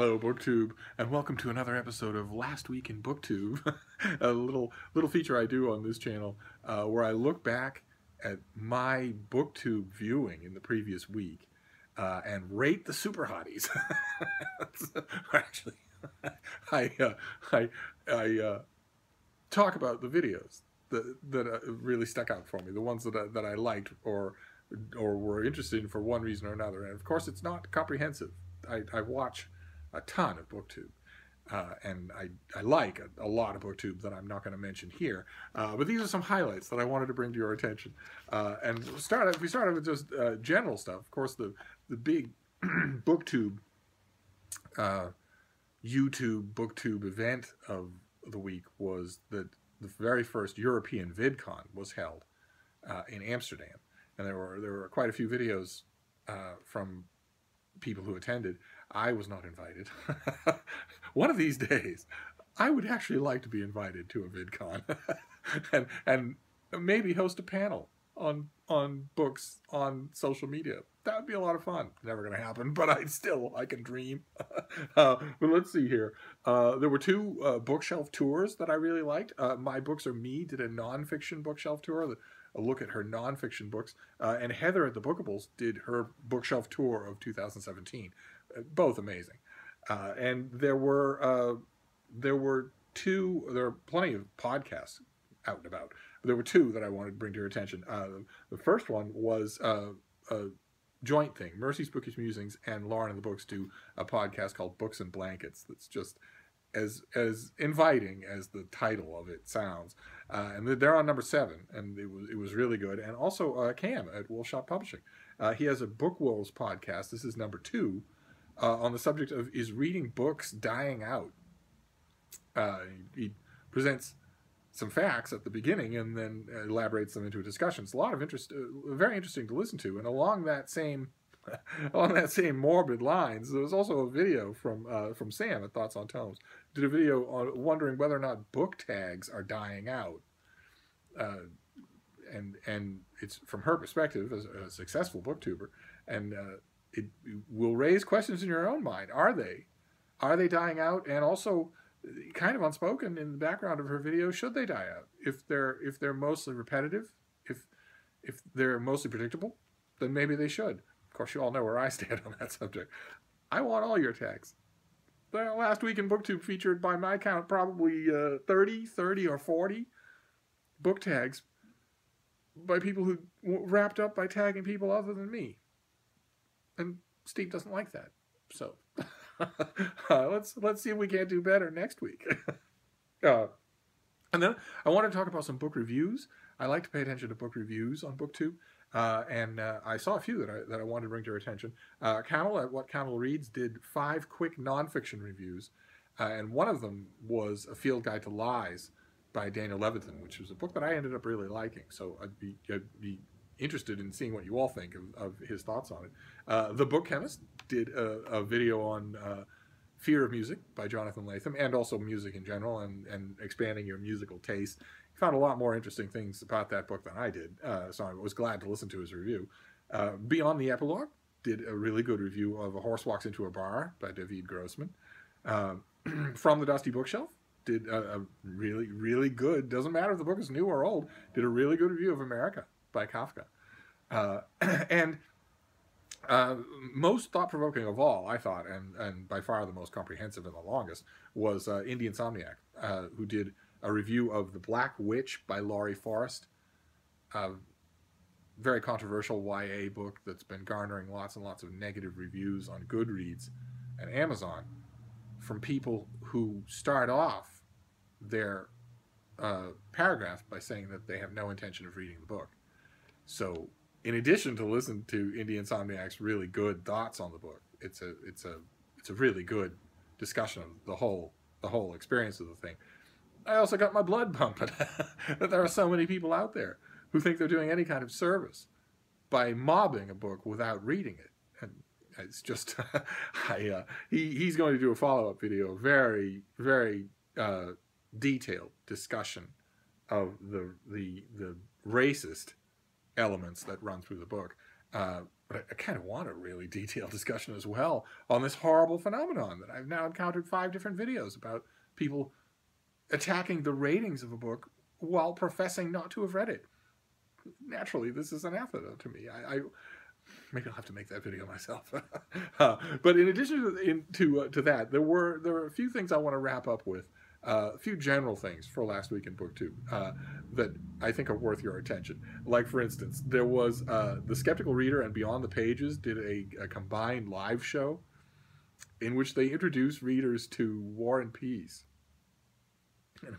Hello, BookTube, and welcome to another episode of Last Week in BookTube, a little feature I do on this channel where I look back at my BookTube viewing in the previous week and rate the super hotties. Actually, I talk about the videos that really stuck out for me, the ones that I liked or were interested in for one reason or another. And of course, it's not comprehensive. I watch a ton of BookTube, and I like a lot of BookTube that I'm not going to mention here. But these are some highlights that I wanted to bring to your attention. And we started with just general stuff. Of course, the big BookTube, YouTube BookTube event of the week was that the very first European VidCon was held in Amsterdam, and there were quite a few videos from people who attended. I was not invited. One of these days, I would actually like to be invited to a VidCon and maybe host a panel on books on social media. That would be a lot of fun. Never going to happen, but I can dream. But let's see here. There were two bookshelf tours that I really liked. My Books Are Me did a nonfiction bookshelf tour, a look at her nonfiction books, and Heather at the Bookables did her bookshelf tour of 2017. Both amazing. And there are plenty of podcasts out and about. But there were two that I wanted to bring to your attention. The first one was a joint thing. Mercy's Bookish Musings and Lauren and the Books do a podcast called Books and Blankets that's just as inviting as the title of it sounds. And they're on number 7, and it was really good. And also Cam at Wolfshop Publishing. He has a Book Wolves podcast. This is number 2. On the subject of, is reading books dying out? He presents some facts at the beginning and then elaborates them into a discussion. It's a lot of interest, very interesting to listen to. And along that same morbid lines, there was also a video from Sam at Thoughts on Tomes. Did a video on wondering whether or not book tags are dying out. And it's from her perspective as a successful booktuber, and it will raise questions in your own mind. Are they dying out? And also, kind of unspoken in the background of her video, should they die out? If they're mostly repetitive, if they're mostly predictable, then maybe they should. Of course, you all know where I stand on that subject. I want all your tags. The Last Week in BookTube featured, by my count, probably 30 or 40 book tags by people who wrapped up by tagging people other than me. And Steve doesn't like that. So let's see if we can't do better next week. And then I want to talk about some book reviews. I like to pay attention to book reviews on BookTube. And I saw a few that I wanted to bring to your attention. Camil at WhatKamilReads did 5 quick nonfiction reviews. And one of them was A Field Guide to Lies by Daniel Levitin, which was a book that I ended up really liking. So I'd be interested in seeing what you all think of his thoughts on it. The BookChemist did a video on Fear of Music by Jonathan Lethem, and also music in general, and expanding your musical taste. He found a lot more interesting things about that book than I did, so I was glad to listen to his review. Beyond the Epilogue did a really good review of A Horse Walks into a Bar by David Grossman. From the Dusty Bookshelf did a really, really good, doesn't matter if the book is new or old, did a really good review of America by Kafka. And most thought-provoking of all, I thought, and by far the most comprehensive and the longest, was Insomniac, who did a review of The Black Witch by Laurie Forrest, a very controversial YA book that's been garnering lots and lots of negative reviews on Goodreads and Amazon from people who start off their paragraph by saying that they have no intention of reading the book. So, in addition to listen to Insomniac's really good thoughts on the book, it's a really good discussion of the whole experience of the thing. I also got my blood pumping that there are so many people out there who think they're doing any kind of service by mobbing a book without reading it, and it's just he's going to do a follow-up video, very, very detailed discussion of the racist elements that run through the book. But I kind of want a really detailed discussion as well on this horrible phenomenon that I've now encountered 5 different videos about people attacking the ratings of a book while professing not to have read it. Naturally, this is anathema to me. I maybe I'll have to make that video myself. But in addition to that, there were a few things I want to wrap up with. A few general things for last week in BookTube that I think are worth your attention. Like, for instance, there was The Skeptical Reader and Beyond the Pages did a combined live show in which they introduced readers to War and Peace. And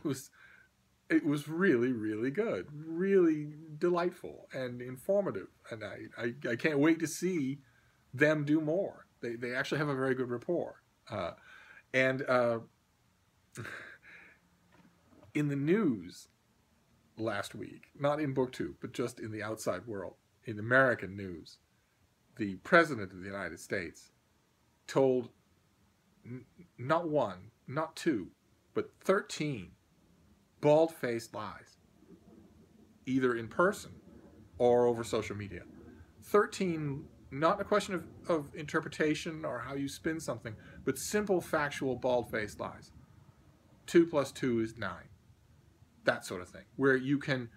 it was really, really good, really delightful and informative. And I can't wait to see them do more. They actually have a very good rapport. In the news last week, not in BookTube, but just in the outside world, in American news, the President of the United States told not 1, not 2, but 13 bald-faced lies, either in person or over social media. 13, not a question of interpretation or how you spin something, but simple, factual, bald-faced lies. 2 + 2 is 9. That sort of thing, where you can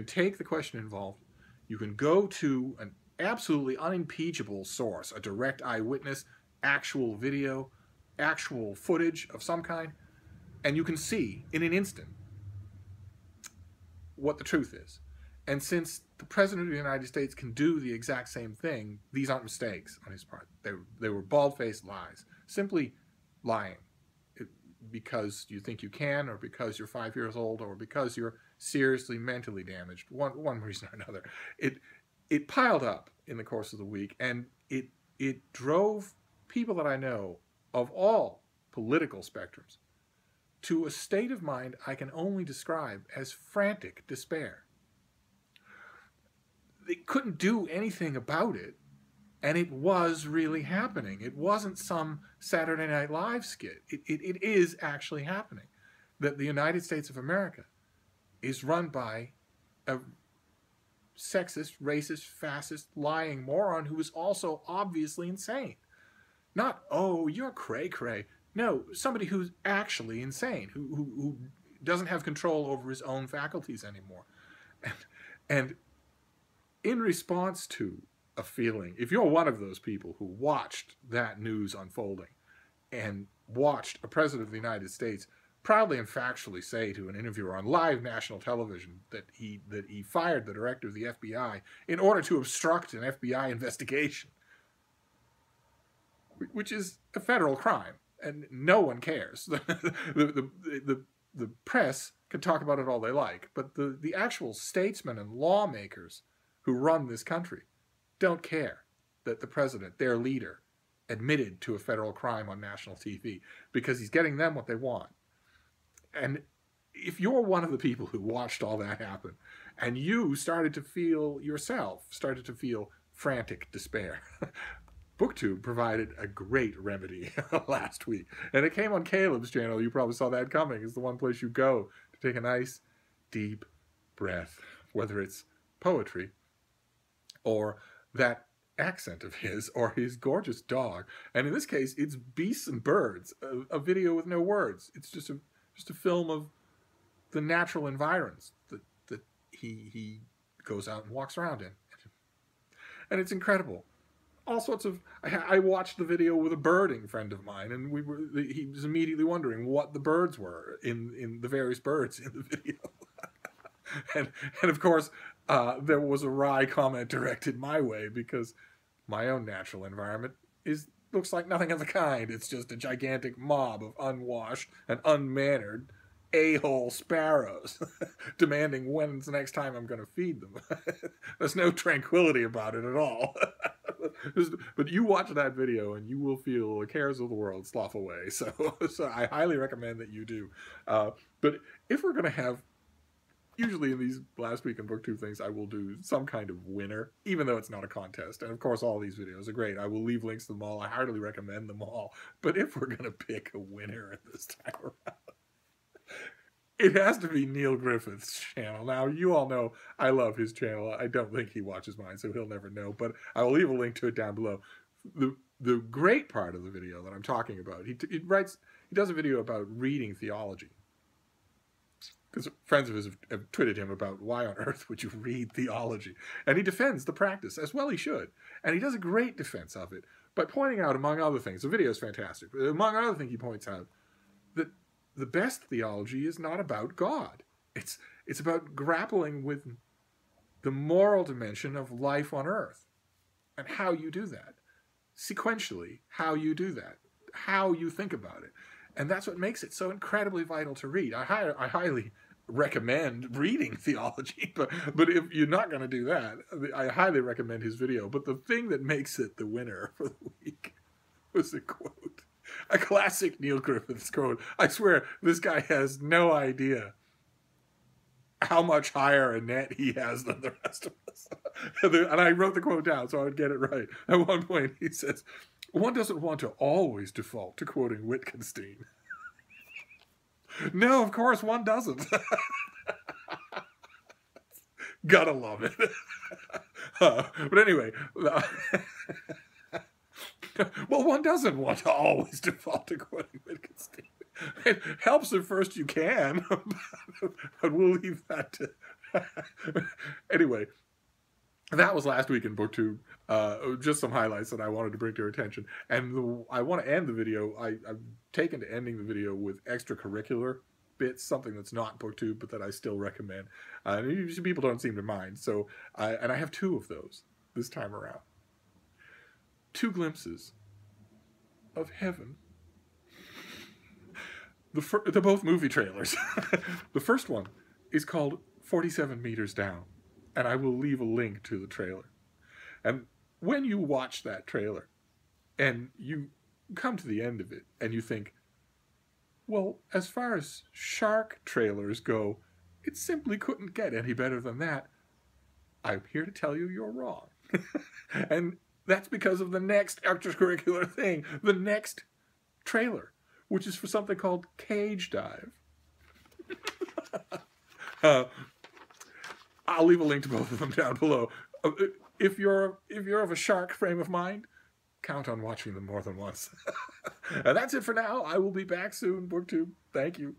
take the question involved, you can go to an absolutely unimpeachable source, a direct eyewitness, actual video, actual footage of some kind, and you can see in an instant what the truth is. And since the President of the United States can do the exact same thing, these aren't mistakes on his part. They were bald-faced lies, simply lying. Because you think you can, or because you're 5 years old, or because you're seriously mentally damaged, one reason or another. It piled up in the course of the week, and it drove people that I know of all political spectrums to a state of mind I can only describe as frantic despair. They couldn't do anything about it, and it was really happening. It wasn't some Saturday Night Live skit. It is actually happening. That the United States of America is run by a sexist, racist, fascist, lying moron who is also obviously insane. Not, oh, you're cray-cray. No, somebody who's actually insane, who doesn't have control over his own faculties anymore. And in response to a feeling, if you're one of those people who watched that news unfolding and watched a president of the United States proudly and factually say to an interviewer on live national television that he fired the director of the FBI in order to obstruct an FBI investigation, which is a federal crime, and no one cares. The press can talk about it all they like, but the actual statesmen and lawmakers who run this country don't care that the president, their leader, admitted to a federal crime on national TV because he's getting them what they want. And if you're one of the people who watched all that happen and you started to feel frantic despair, BookTube provided a great remedy last week. And it came on Caleb's channel. You probably saw that coming. It's the one place you go to take a nice, deep breath, whether it's poetry or that accent of his, or his gorgeous dog. And in this case, it's Beasts and Birds, a video with no words. It's just a film of the natural environs that he goes out and walks around in. And it's incredible. All sorts of... I watched the video with a birding friend of mine, and he was immediately wondering what the birds were in the various birds in the video. and of course, there was a wry comment directed my way because my own natural environment looks like nothing of the kind. It's just a gigantic mob of unwashed and unmannered a-hole sparrows demanding when's the next time I'm going to feed them. There's no tranquility about it at all. But you watch that video and you will feel the cares of the world slough away. So I highly recommend that you do. But if we're going to have... Usually in these last week in BookTube things, I will do some kind of winner, even though it's not a contest. And of course, all these videos are great. I will leave links to them all. I heartily recommend them all. But if we're going to pick a winner at this time around, It has to be Neil Griffiths' channel. Now, you all know I love his channel. I don't think he watches mine, so he'll never know. But I will leave a link to it down below. The great part of the video that I'm talking about, he does a video about reading theology. Because friends of his have twitted him about why on earth would you read theology? And he defends the practice, as well he should. And he does a great defense of it by pointing out, among other things, the video is fantastic, but among other things he points out that the best theology is not about God. It's about grappling with the moral dimension of life on earth and how you do that. Sequentially, how you do that. How you think about it. And that's what makes it so incredibly vital to read. I highly recommend reading theology, but if you're not going to do that, I highly recommend his video. But the thing that makes it the winner for the week was a quote. A classic Neil Griffiths quote. I swear, this guy has no idea how much higher a net he has than the rest of us. And I wrote the quote down so I would get it right. At one point he says, "One doesn't want to always default to quoting Wittgenstein." No, of course one doesn't. Gotta love it. But anyway, well, one doesn't want to always default to quoting Wittgenstein. It helps at first you can, but we'll leave that to... Anyway, that was last week in BookTube. Just some highlights that I wanted to bring to your attention. And I want to end the video. I've taken to ending the video with extracurricular bits, something that's not BookTube, but that I still recommend. People don't seem to mind. So, and I have two of those this time around. Two glimpses of heaven. They're both movie trailers. The first one is called 47 Meters Down, and I will leave a link to the trailer. And when you watch that trailer, and you come to the end of it, and you think, well, as far as shark trailers go, it simply couldn't get any better than that. I'm here to tell you you're wrong. And that's because of the next extracurricular thing, the next trailer, which is for something called Cage Dive. I'll leave a link to both of them down below. If you're of a shark frame of mind, count on watching them more than once. And that's it for now. I will be back soon, BookTube. Thank you.